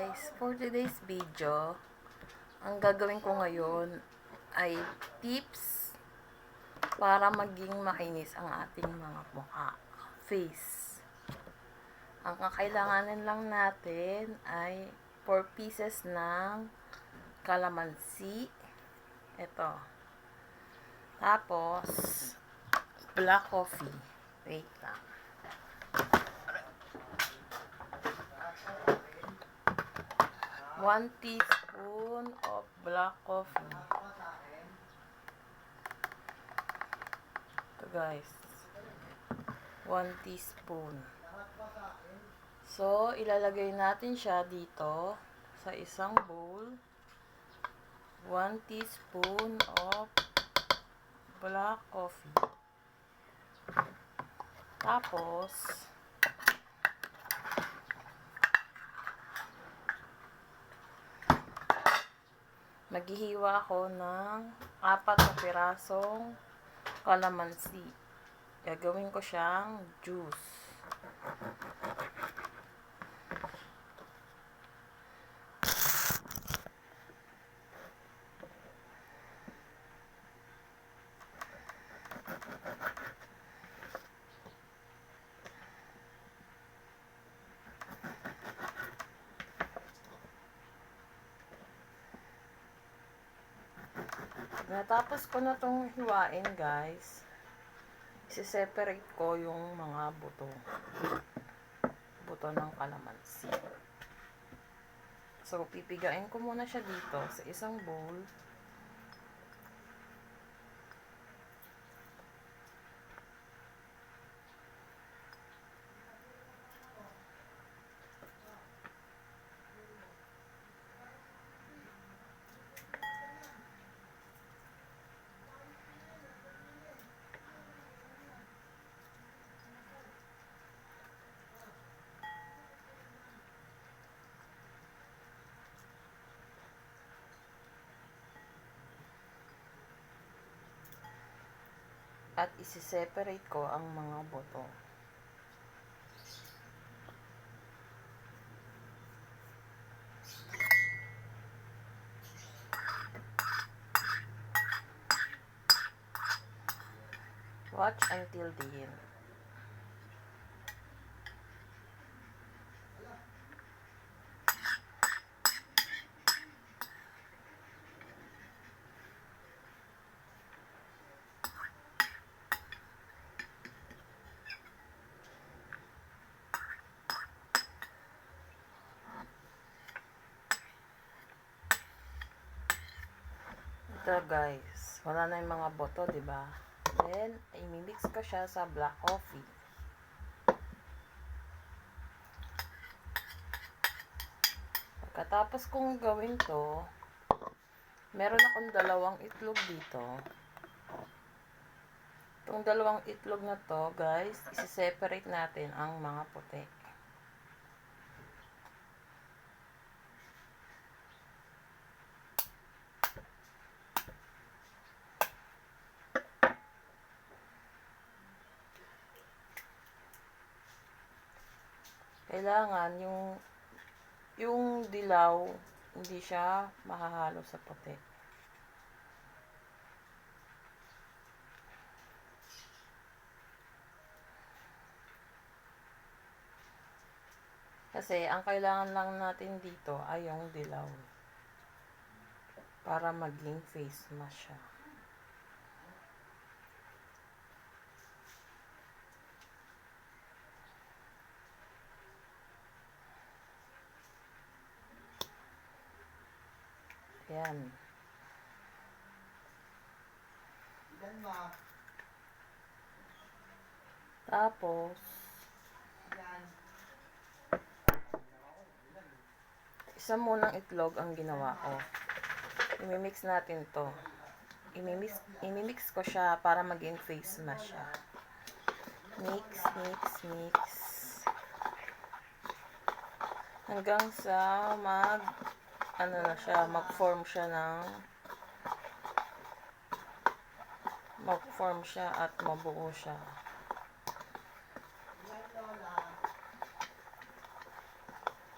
guys, for today's video, ang gagawin ko ngayon ay tips para maging makinis ang ating mga mukha, face. Ang kakailanganin lang natin ay 4 pieces ng calamansi. Ito. Tapos, black coffee. Wait lang. 1 teaspoon of black coffee. Ito guys. 1 teaspoon. So, ilalagay natin siya dito sa isang bowl. 1 teaspoon of black coffee. Tapos, maghihiwa ako ng 4 na pirasong calamansi. Gagawin ko siyang juice. Natapos ko na itong hiwain guys, isi-separate ko yung mga buto ng calamansi. So pipigain ko muna siya dito sa isang bowl. At isi-separate ko ang mga buto. Watch until the end. Ito guys, wala na yung mga boto, di ba? Then, i-mix ko siya sa black coffee. Pagkatapos kong gawin to, meron akong 2 itlog dito. Itong 2 itlog na to, guys, isi-separate natin ang mga puti. Kailangan yung dilaw hindi siya mahahalo sa puti. Kasi ang kailangan lang natin dito ay yung dilaw para maging face mask siya. Yan. Tapos, isa munang itlog ang ginawa ko. I-mix natin to. I-mix ko siya para maging face mask siya. Mix, mix, mix. Hanggang sa mag-form siya at mabuo siya.